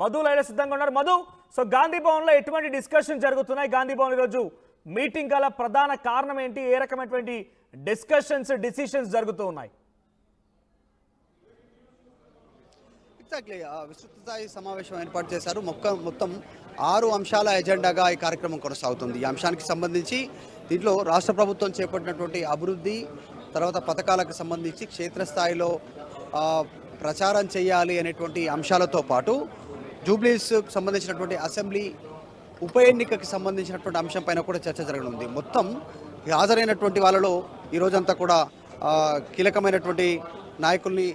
మధు లైన సిద్ధంగా ఉన్నారు. మధు, సో గాంధీ భవన్ లో ఎటువంటి డిస్కషన్ జరుగుతున్నాయి? గాంధీ భవన్ ఈరోజు మీటింగ్ గల ప్రధాన కారణం ఏంటి? ఏ రకమైనటువంటి డిసిషన్స్ జరుగుతూ ఉన్నాయి? ఎగ్జాక్ట్లీ విస్తృత స్థాయి సమావేశం ఏర్పాటు చేశారు. మొత్తం 6 అంశాల ఎజెండాగా ఈ కార్యక్రమం కొనసాగుతుంది. ఈ అంశానికి సంబంధించి దీంట్లో రాష్ట్ర ప్రభుత్వం చేపట్టినటువంటి అభివృద్ధి, తర్వాత పథకాలకు సంబంధించి క్షేత్రస్థాయిలో ప్రచారం చేయాలి అనేటువంటి అంశాలతో పాటు జూబ్లీస్కి సంబంధించినటువంటి అసెంబ్లీ ఉప ఎన్నికకి సంబంధించినటువంటి అంశం పైన కూడా చర్చ జరగనుంది. మొత్తం హాజరైనటువంటి వాళ్ళలో ఈ రోజంతా కూడా కీలకమైనటువంటి నాయకుల్ని,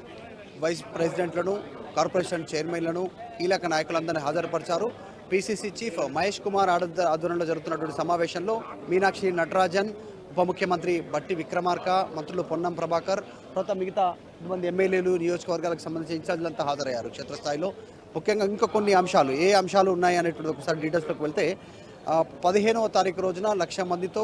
వైస్ ప్రెసిడెంట్లను, కార్పొరేషన్ చైర్మన్లను, కీలక నాయకులందరినీ హాజరుపరిచారు. పిసిసి చీఫ్ మహేష్ కుమార్ ఆధ్వర్యంలో జరుగుతున్నటువంటి సమావేశంలో మీనాక్షి నటరాజన్, ఉప ముఖ్యమంత్రి బట్టి విక్రమార్క, మంత్రులు పొన్నం ప్రభాకర్, తర్వాత మిగతా మంది ఎమ్మెల్యేలు, నియోజకవర్గాలకు సంబంధించిన ఇన్ఛార్జీలంతా హాజరయ్యారు. క్షేత్రస్థాయిలో ముఖ్యంగా ఇంకా కొన్ని అంశాలు, ఏ అంశాలు ఉన్నాయి అనేటువంటి ఒకసారి డీటెయిల్స్లోకి వెళ్తే 15వ తారీఖు రోజున 1,00,000 మందితో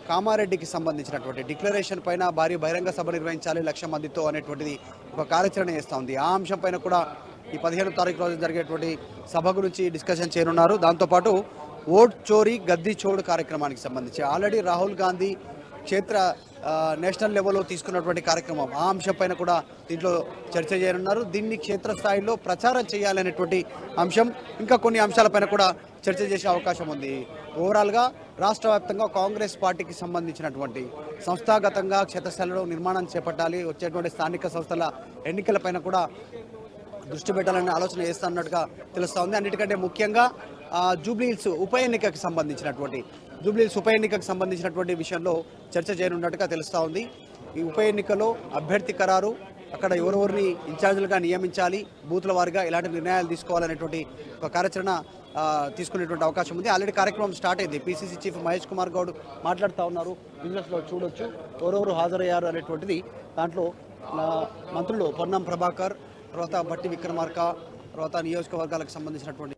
కామారెడ్డికి సంబంధించినటువంటి డిక్లరేషన్ పైన భారీ బహిరంగ సభ నిర్వహించాలి 1,00,000 మందితో అనేటువంటిది ఒక కార్యాచరణ చేస్తూ ఉంది. ఆ అంశం పైన కూడా ఈ 15వ తారీఖు రోజు జరిగేటువంటి సభ గురించి డిస్కషన్ చేయనున్నారు. దాంతోపాటు ఓట్ చోరీ గద్దీ చోడు కార్యక్రమానికి సంబంధించి ఆల్రెడీ రాహుల్ గాంధీ క్షేత్ర నేషనల్ లెవెల్లో తీసుకున్నటువంటి కార్యక్రమం, ఆ అంశం పైన కూడా దీంట్లో చర్చ చేయనున్నారు. దీన్ని క్షేత్రస్థాయిలో ప్రచారం చేయాలనేటువంటి అంశం, ఇంకా కొన్ని అంశాలపైన కూడా చర్చ చేసే అవకాశం ఉంది. ఓవరాల్గా రాష్ట్ర వ్యాప్తంగా కాంగ్రెస్ పార్టీకి సంబంధించినటువంటి సంస్థాగతంగా క్షేత్రస్థాయిలో నిర్మాణం చేపట్టాలి, వచ్చేటువంటి స్థానిక సంస్థల ఎన్నికలపైన కూడా దృష్టి పెట్టాలని ఆలోచన చేస్తున్నట్టుగా తెలుస్తూ ఉంది. అన్నిటికంటే ముఖ్యంగా జూబ్లీహిల్స్ ఉప ఎన్నికకు సంబంధించినటువంటి విషయంలో చర్చ చేయనున్నట్టుగా తెలుస్తూ ఉంది. ఈ ఉప ఎన్నికలో అభ్యర్థి ఖరారు, అక్కడ ఎవరెవరిని ఇన్ఛార్జీలుగా నియమించాలి, బూత్ల వారిగా ఎలాంటి నిర్ణయాలు తీసుకోవాలనేటువంటి ఒక కార్యాచరణ తీసుకునేటువంటి అవకాశం ఉంది. ఆల్రెడీ కార్యక్రమం స్టార్ట్ అయింది. పిసిసి చీఫ్ మహేష్ కుమార్ గౌడ్ మాట్లాడుతూ ఉన్నారు. బిజినెస్లో చూడొచ్చు ఎవరెవరు హాజరయ్యారు అనేటువంటిది. దాంట్లో మంత్రులు పొన్నం ప్రభాకర్, తర్వాత బట్టి విక్రమార్క, తర్వాత నియోజకవర్గాలకు సంబంధించినటువంటి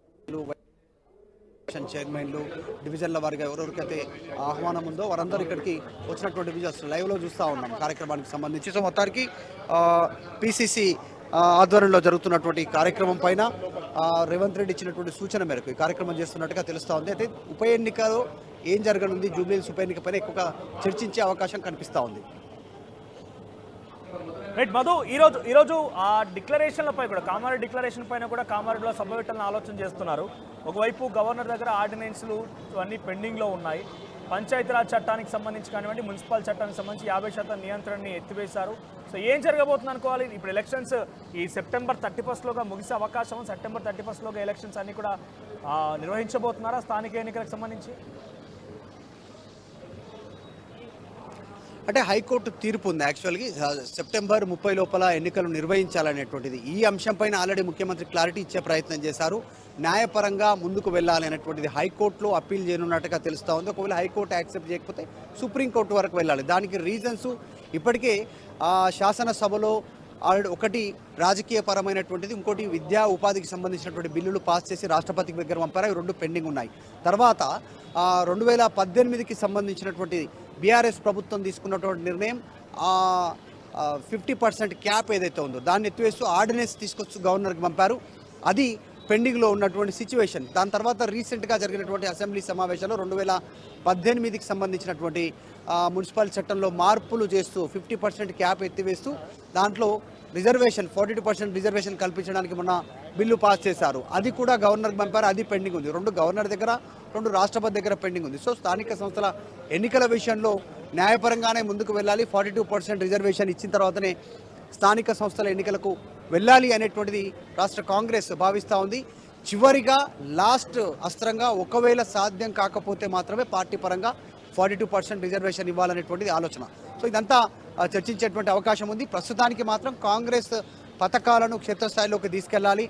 చైర్మన్లు, డివిజన్ల వారిగా ఎవరెవరికైతే ఆహ్వానం ఉందో వారందరూ ఇక్కడికి వచ్చినటువంటి విజువల్స్ లైవ్లో చూస్తూ ఉన్నాం కార్యక్రమానికి సంబంధించి. సో మొత్తానికి పిసిసి ఆధ్వర్యంలో జరుగుతున్నటువంటి కార్యక్రమం పైన రేవంత్ రెడ్డి ఇచ్చినటువంటి సూచన మేరకు ఈ కార్యక్రమం చేస్తున్నట్టుగా తెలుస్తూ ఉంది. అయితే ఉప ఎన్నికలో ఏం జరగనుంది, జూబ్లీహిల్స్ ఉప ఎన్నిక పైన ఎక్కువగా చర్చించే అవకాశం కనిపిస్తూ ఉంది. రైట్ మధు, ఈరోజు ఆ డిక్లరేషన్లపై కూడా, కామారెడ్డి డిక్లరేషన్ పైన కూడా కామారెడ్డిలో సభ పెట్టాలని ఆలోచన చేస్తున్నారు. ఒకవైపు గవర్నర్ దగ్గర ఆర్డినెన్స్లు అన్నీ పెండింగ్లో ఉన్నాయి. పంచాయతీరాజ్ చట్టానికి సంబంధించి కానివ్వండి, మున్సిపల్ చట్టానికి సంబంధించి 50% నియంత్రణని ఎత్తివేశారు. సో ఏం జరగబోతుంది అనుకోవాలి? ఇప్పుడు ఎలక్షన్స్ ఈ సెప్టెంబర్ 31 ముగిసే అవకాశం, సెప్టెంబర్ 31 ఎలక్షన్స్ అన్నీ కూడా నిర్వహించబోతున్నారా స్థానిక ఎన్నికలకు సంబంధించి? అంటే హైకోర్టు తీర్పు ఉంది. యాక్చువల్గా సెప్టెంబర్ 30 లోపల ఎన్నికలు నిర్వహించాలనేటువంటిది. ఈ అంశం పైన ఆల్రెడీ ముఖ్యమంత్రి క్లారిటీ ఇచ్చే ప్రయత్నం చేశారు. న్యాయపరంగా ముందుకు వెళ్ళాలి అనేటువంటిది హైకోర్టులో అప్పీల్ చేయనున్నట్టుగా తెలుస్తూ ఉంది. ఒకవేళ హైకోర్టు యాక్సెప్ట్ చేయకపోతే సుప్రీంకోర్టు వరకు వెళ్ళాలి. దానికి రీజన్స్ ఇప్పటికే శాసనసభలో ఒకటి రాజకీయపరమైనటువంటిది, ఇంకోటి విద్యా ఉపాధికి సంబంధించినటువంటి బిల్లులు పాస్ చేసి రాష్ట్రపతికి దగ్గర పంపారు. 2 పెండింగ్ ఉన్నాయి. తర్వాత 2018కి సంబంధించినటువంటి బీఆర్ఎస్ ప్రభుత్వం తీసుకున్నటువంటి నిర్ణయం 50% క్యాప్ ఏదైతే ఉందో దాన్ని ఎత్తివేస్తూ ఆర్డినెన్స్ తీసుకొచ్చి గవర్నర్కి పంపారు. అది పెండింగ్లో ఉన్నటువంటి సిచ్యువేషన్. దాని తర్వాత రీసెంట్గా జరిగినటువంటి అసెంబ్లీ సమావేశంలో 2018కి సంబంధించినటువంటి మున్సిపల్ చట్టంలో మార్పులు చేస్తూ 50% క్యాప్ ఎత్తివేస్తూ దాంట్లో రిజర్వేషన్ 42% రిజర్వేషన్ కల్పించడానికి మొన్న బిల్లు పాస్ చేశారు. అది కూడా గవర్నర్కి పంపారు. అది పెండింగ్ ఉంది. 2 గవర్నర్ దగ్గర, 2 రాష్ట్రపతి దగ్గర పెండింగ్ ఉంది. సో స్థానిక సంస్థల ఎన్నికల విషయంలో న్యాయపరంగానే ముందుకు వెళ్ళాలి. 42% రిజర్వేషన్ ఇచ్చిన తర్వాతనే స్థానిక సంస్థల ఎన్నికలకు వెళ్ళాలి అనేటువంటిది రాష్ట్ర కాంగ్రెస్ భావిస్తూ ఉంది. చివరిగా లాస్ట్ అస్త్రంగా ఒకవేళ సాధ్యం కాకపోతే మాత్రమే పార్టీ పరంగా 42% రిజర్వేషన్ ఇవ్వాలనేటువంటిది ఆలోచన. సో ఇదంతా చర్చించేటువంటి అవకాశం ఉంది. ప్రస్తుతానికి మాత్రం కాంగ్రెస్ పథకాలను క్షేత్రస్థాయిలోకి తీసుకెళ్లాలి,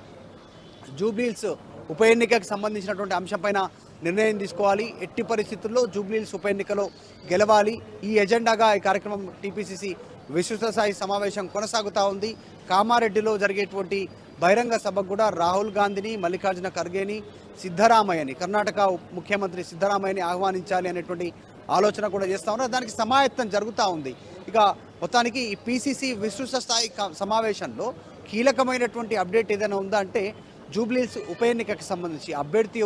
జూబ్లీహిల్స్ ఉప ఎన్నికకు సంబంధించినటువంటి అంశంపైన నిర్ణయం తీసుకోవాలి, ఎట్టి పరిస్థితుల్లో జూబ్లీహిల్స్ ఉప ఎన్నికలో గెలవాలి. ఈ ఎజెండాగా ఈ కార్యక్రమం టీపీసీసీ విస్తృత స్థాయి సమావేశం కొనసాగుతూ ఉంది. కామారెడ్డిలో జరిగేటువంటి బహిరంగ సభకు కూడా రాహుల్ గాంధీని, మల్లికార్జున ఖర్గేని, సిద్ధరామయ్యని, కర్ణాటక ముఖ్యమంత్రి సిద్ధరామయ్యని ఆహ్వానించాలి అనేటువంటి ఆలోచన కూడా చేస్తూ ఉన్నారు. దానికి సమాయత్తం జరుగుతూ ఉంది. ఇక మొత్తానికి ఈ పిసిసి విస్తృత స్థాయి సమావేశంలో కీలకమైనటువంటి అప్డేట్ ఏదైనా ఉందా అంటే జూబ్లీహిల్స్ ఉప ఎన్నికకి సంబంధించి అభ్యర్థి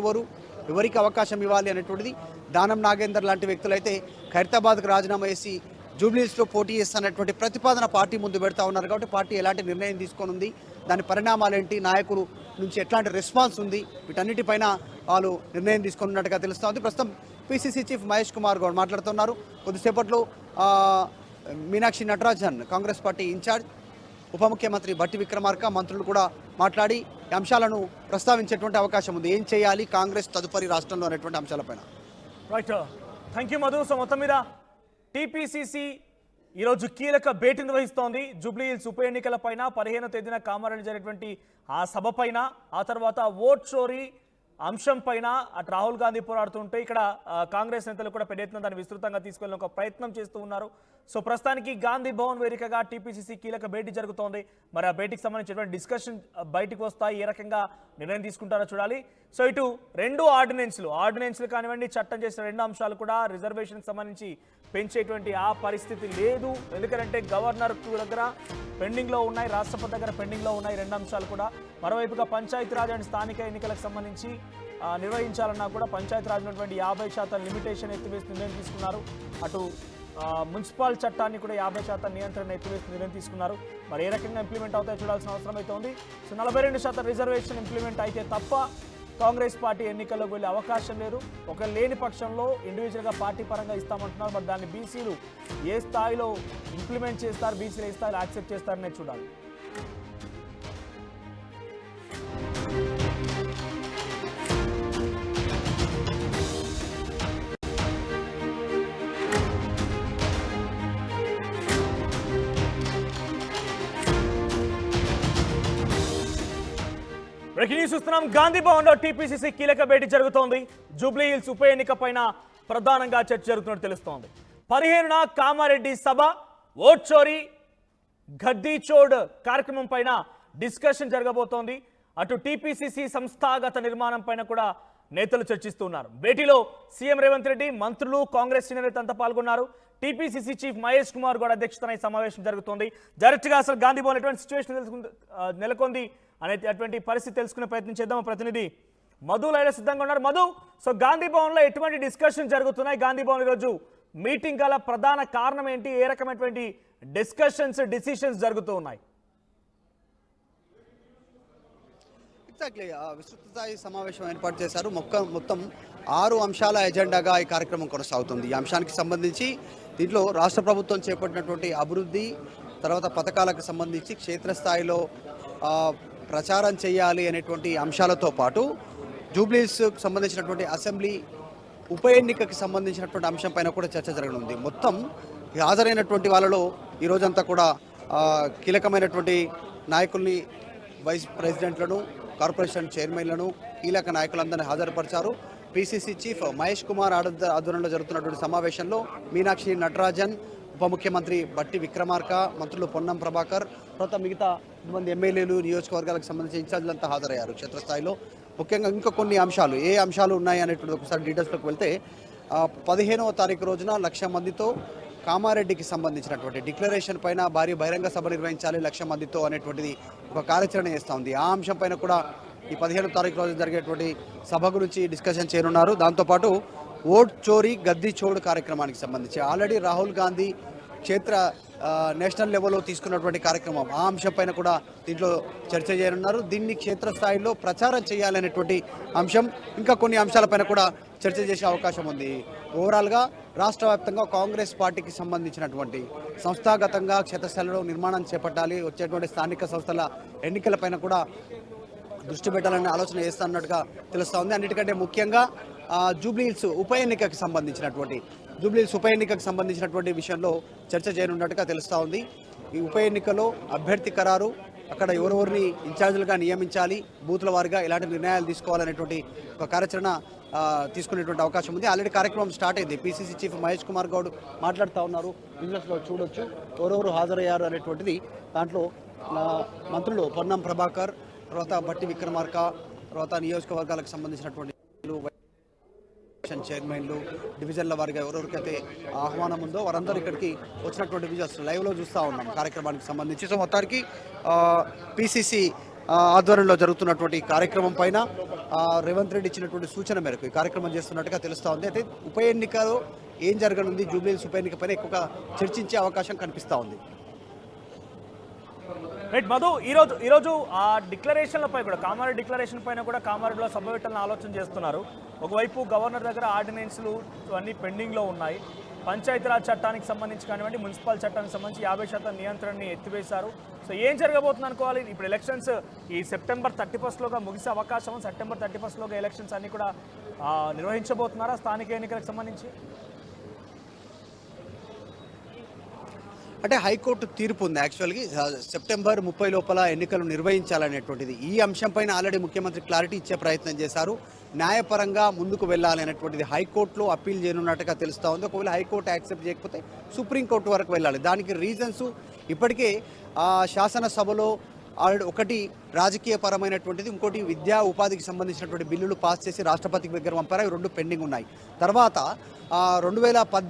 ఎవరికి అవకాశం ఇవ్వాలి అనేటువంటిది దానం నాగేందర్ లాంటి వ్యక్తులైతే ఖైరతాబాద్కు రాజీనామా చేసి జూబ్లీహిల్స్లో పోటీ చేస్తున్నటువంటి ప్రతిపాదన పార్టీ ముందు పెడతా ఉన్నారు. కాబట్టి పార్టీ ఎలాంటి నిర్ణయం తీసుకొని ఉంది, దాని పరిణామాలు ఏంటి, నాయకులు నుంచి ఎట్లాంటి రెస్పాన్స్ ఉంది, వీటన్నిటిపైన వాళ్ళు నిర్ణయం తీసుకున్నట్టుగా తెలుస్తోంది. ప్రస్తుతం పిసిసి చీఫ్ మహేష్ కుమార్ గౌడ్ మాట్లాడుతున్నారు. కొద్దిసేపట్లో మీనాక్షి నటరాజన్ కాంగ్రెస్ పార్టీ ఇన్ఛార్జ్, ఉప ముఖ్యమంత్రి బట్టి విక్రమార్క, మంత్రులు కూడా మాట్లాడి అంశాలను ప్రస్తావించేటువంటి అవకాశం ఉంది. ఏం చేయాలి కాంగ్రెస్ తదుపరి రాష్ట్రంలో అనేటువంటి అంశాలపైన. Right, thank you Madhu. So మొత్తం మీద టీపీసీసీ ఈరోజు కీలక భేటీ నిర్వహిస్తోంది. జూబ్లీహిల్స్ ఉప ఎన్నికల పైన 15వ తేదీన కామారెడ్డి జరిగినటువంటి ఆ సభ పైన, ఆ తర్వాత ఓట్ చోరీ అంశం పైన అటు రాహుల్ గాంధీ పోరాడుతుంటే ఇక్కడ కాంగ్రెస్ నేతలు కూడా పెద్ద ఎత్తున దాన్ని విస్తృతంగా తీసుకెళ్లిన ఒక ప్రయత్నం చేస్తూ ఉన్నారు. సో ప్రస్తుతానికి గాంధీ భవన్ వేదికగా టీపీసీసీ కీలక భేటీ జరుగుతోంది. మరి ఆ భేటీకి సంబంధించినటువంటి డిస్కషన్ బయటకు వస్తాయి, ఏ రకంగా నిర్ణయం తీసుకుంటారో చూడాలి. సో ఇటు రెండు ఆర్డినెన్స్లు కానివ్వండి, చట్టం చేసిన రెండు అంశాలు కూడా రిజర్వేషన్కి సంబంధించి పెంచేటువంటి ఆ పరిస్థితి లేదు. ఎందుకంటే గవర్నర్ దగ్గర పెండింగ్లో ఉన్నాయి, రాష్ట్రపతి దగ్గర పెండింగ్లో ఉన్నాయి రెండు అంశాలు కూడా. మరోవైపుగా పంచాయతీరాజ్ అండ్ స్థానిక ఎన్నికలకు సంబంధించి నిర్వహించాలన్నా కూడా పంచాయతీరాజ్ ఉన్నటువంటి 50% లిమిటేషన్ ఎత్తివేసి నిర్ణయం తీసుకున్నారు. అటు మున్సిపల్ చట్టాన్ని కూడా 50% నియంత్రణ ఎత్తివేసి నిర్ణయం తీసుకున్నారు. మరి ఏ రకంగా ఇంప్లిమెంట్ అవుతాయో చూడాల్సిన అవసరం అయితే ఉంది. సో 42% రిజర్వేషన్ ఇంప్లిమెంట్ అయితే తప్ప కాంగ్రెస్ పార్టీ ఎన్నికల్లోకి వెళ్ళే అవకాశం లేదు. ఒక లేని పక్షంలో ఇండివిజువల్గా పార్టీ పరంగా ఇస్తామంటున్నారు. మరి దాన్ని బీసీలు ఏ స్థాయిలో ఇంప్లిమెంట్ చేస్తారు, బీసీలు ఏ స్థాయిలో యాక్సెప్ట్ చేస్తారనే చూడాలి. బ్రేకింగ్ న్యూస్ చూస్తున్నాం. గాంధీ భవన్లో టీపీసీసీ కీలక భేటీ జరుగుతోంది. జూబ్లీహిల్స్ ఉప ఎన్నిక పైన ప్రధానంగా చర్చ జరుగుతున్నట్టు తెలుస్తోంది. 15న కామారెడ్డి సభ, ఓట్ చోరీ, గద్దీ చోడ్ కార్యక్రమం పైన డిస్కషన్ జరగబోతోంది. అటు టీపీసీసీ సంస్థాగత నిర్మాణం పైన కూడా నేతలు చర్చిస్తున్నారు. భేటీలో సీఎం రేవంత్ రెడ్డి, మంత్రులు, కాంగ్రెస్ సీనియర్ నేతలు అంతా పాల్గొన్నారు. టీపీసీసీ చీఫ్ మహేష్ కుమార్ గౌడ్ అధ్యక్షతన ఈ సమావేశం జరుగుతోంది. డైరెక్ట్గా అసలు గాంధీ భవన్ ఎటువంటి సిచ్యువేషన్ నెలకొంది అటువంటి పరిస్థితి తెలుసుకునే ప్రయత్నం చేద్దాం. ప్రతినిధి మధు లైవ్లో సిద్ధంగా ఉన్నారు. మధు, సో గాంధీ భవన్లో ఎటువంటి డిస్కషన్ జరుగుతున్నాయి? గాంధీ భవన్ ఈరోజు మీటింగ్ గల ప్రధాన కారణం ఏంటి? ఏ రకమైనటువంటి డిసిషన్స్ జరుగుతూ ఉన్నాయి? ఎగ్జాక్ట్లీ, విస్తృత స్థాయి సమావేశం ఏర్పాటు చేశారు. మొత్తం 6 అంశాల ఎజెండాగా ఈ కార్యక్రమం కొనసాగుతుంది. ఈ అంశానికి సంబంధించి దీంట్లో రాష్ట్ర ప్రభుత్వం చేపట్టినటువంటి అభివృద్ధి, తర్వాత పథకాలకు సంబంధించి క్షేత్రస్థాయిలో ప్రచారం చేయాలి అనేటువంటి అంశాలతో పాటు జూబ్లీహిల్స్కు సంబంధించినటువంటి అసెంబ్లీ ఉప ఎన్నికకి సంబంధించినటువంటి అంశం పైన కూడా చర్చ జరగనుంది. మొత్తం హాజరైనటువంటి వాళ్ళలో ఈరోజంతా కూడా కీలకమైనటువంటి నాయకుల్ని, వైస్ ప్రెసిడెంట్లను, కార్పొరేషన్ చైర్మన్లను, కీలక నాయకులందరినీ హాజరుపరిచారు. పిసిసి చీఫ్ మహేష్ కుమార్ ఆధ్వర్యంలో జరుగుతున్నటువంటి సమావేశంలో మీనాక్షి నటరాజన్, ఉప ముఖ్యమంత్రి బట్టి విక్రమార్క, మంత్రులు పొన్నం ప్రభాకర్, తర్వాత మిగతా మంది ఎమ్మెల్యేలు, నియోజకవర్గాలకు సంబంధించిన ఇన్ఛార్జీలంతా హాజరయ్యారు క్షేత్రస్థాయిలో. ముఖ్యంగా ఇంకా కొన్ని అంశాలు, ఏ అంశాలు ఉన్నాయి అనేటువంటి ఒకసారి డీటెయిల్స్లోకి వెళ్తే 15వ తారీఖు రోజున 1,00,000 మందితో కామారెడ్డికి సంబంధించినటువంటి డిక్లరేషన్ పైన భారీ బహిరంగ సభ నిర్వహించాలి 1,00,000 మందితో అనేటువంటిది ఒక కార్యాచరణ చేస్తూ ఉంది. ఆ అంశం పైన కూడా ఈ 15వ తారీఖు రోజు జరిగేటువంటి సభ గురించి డిస్కషన్ చేయనున్నారు. దాంతోపాటు ఓట్ చోరీ, గద్దీ చోడ్ కార్యక్రమానికి సంబంధించి ఆల్రెడీ రాహుల్ గాంధీ క్షేత్ర నేషనల్ లెవెల్లో తీసుకున్నటువంటి కార్యక్రమం, ఆ అంశం పైన కూడా దీంట్లో చర్చ చేయనున్నారు. దీన్ని క్షేత్రస్థాయిలో ప్రచారం చేయాలనేటువంటి అంశం, ఇంకా కొన్ని అంశాలపైన కూడా చర్చ చేసే అవకాశం ఉంది. ఓవరాల్గా రాష్ట్ర వ్యాప్తంగా కాంగ్రెస్ పార్టీకి సంబంధించినటువంటి సంస్థాగతంగా క్షేత్రస్థాయిలో నిర్మాణం చేపట్టాలి, వచ్చేటువంటి స్థానిక సంస్థల ఎన్నికలపైన కూడా దృష్టి పెట్టాలనే ఆలోచన చేస్తున్నట్టుగా తెలుస్తూ ఉంది. అన్నిటికంటే ముఖ్యంగా జూబ్లీహిల్స్ ఉప ఎన్నికకు సంబంధించినటువంటి విషయంలో చర్చ చేయనున్నట్టుగా తెలుస్తూ ఉంది. ఈ ఉప ఎన్నికలో అభ్యర్థి ఖరారు, అక్కడ ఎవరెవరిని ఇన్ఛార్జీలుగా నియమించాలి, బూత్ల వారిగా ఎలాంటి నిర్ణయాలు తీసుకోవాలనేటువంటి ఒక కార్యాచరణ తీసుకునేటువంటి అవకాశం ఉంది. ఆల్రెడీ కార్యక్రమం స్టార్ట్ అయింది. పిసిసి చీఫ్ మహేష్ కుమార్ గౌడ్ మాట్లాడుతూ ఉన్నారు. బిజినెస్లో చూడొచ్చు ఎవరెవరు హాజరయ్యారు అనేటువంటిది. దాంట్లో మంత్రులు పొన్నం ప్రభాకర్, తర్వాత బట్టి విక్రమార్క, తర్వాత నియోజకవర్గాలకు సంబంధించినటువంటి చైర్మన్లు, డివిజన్ల వారిగా ఎవరెవరికైతే ఆహ్వానం ఉందో వారందరూ ఇక్కడికి వచ్చినటువంటి విజువల్స్ లైవ్లో చూస్తూ ఉన్నాం కార్యక్రమానికి సంబంధించి. సో మొత్తానికి పిసిసి ఆధ్వర్యంలో జరుగుతున్నటువంటి ఈ కార్యక్రమం పైన రేవంత్ రెడ్డి ఇచ్చినటువంటి సూచన మేరకు ఈ కార్యక్రమం చేస్తున్నట్టుగా తెలుస్తూ ఉంది. అయితే ఉప ఎన్నికలో ఏం జరగనుంది, జూబ్లీహిల్స్ ఉప ఎన్నిక పైన ఎక్కువగా చర్చించే అవకాశం కనిపిస్తూ ఉంది. రైట్ మధు, ఈరోజు ఆ డిక్లరేషన్లపై కూడా కామారెడ్డి డిక్లరేషన్ పైన కూడా కామారెడ్డిలో సభ పెట్టాలని ఆలోచన చేస్తున్నారు. ఒకవైపు గవర్నర్ దగ్గర ఆర్డినెన్స్లు అన్నీ పెండింగ్లో ఉన్నాయి. పంచాయతీరాజ్ చట్టానికి సంబంధించి కానివ్వండి, మున్సిపల్ చట్టానికి సంబంధించి 50% నియంత్రణని ఎత్తివేశారు. సో ఏం జరగబోతుంది అనుకోవాలి? ఇప్పుడు ఎలక్షన్స్ ఈ సెప్టెంబర్ 31లోగా ముగిసే అవకాశం, సెప్టెంబర్ 31లోగా ఎలక్షన్స్ అన్నీ కూడా నిర్వహించబోతున్నారా స్థానిక ఎన్నికలకు సంబంధించి? అంటే హైకోర్టు తీర్పు ఉంది యాక్చువల్గా సెప్టెంబర్ 30 లోపల ఎన్నికలు నిర్వహించాలనేటువంటిది. ఈ అంశంపైన ఆల్రెడీ ముఖ్యమంత్రి క్లారిటీ ఇచ్చే ప్రయత్నం చేశారు. న్యాయపరంగా ముందుకు వెళ్ళాలి అనేటువంటిది హైకోర్టులో అప్పీల్ చేయనున్నట్టుగా తెలుస్తూ ఉంది. ఒకవేళ హైకోర్టు యాక్సెప్ట్ చేయకపోతే సుప్రీంకోర్టు వరకు వెళ్ళాలి. దానికి రీజన్స్ ఇప్పటికే శాసనసభలో ఒకటి రాజకీయపరమైనటువంటిది, ఇంకోటి విద్యా ఉపాధికి సంబంధించినటువంటి బిల్లులు పాస్ చేసి రాష్ట్రపతికి దగ్గర పంపారు. అవి 2 పెండింగ్ ఉన్నాయి. తర్వాత 2018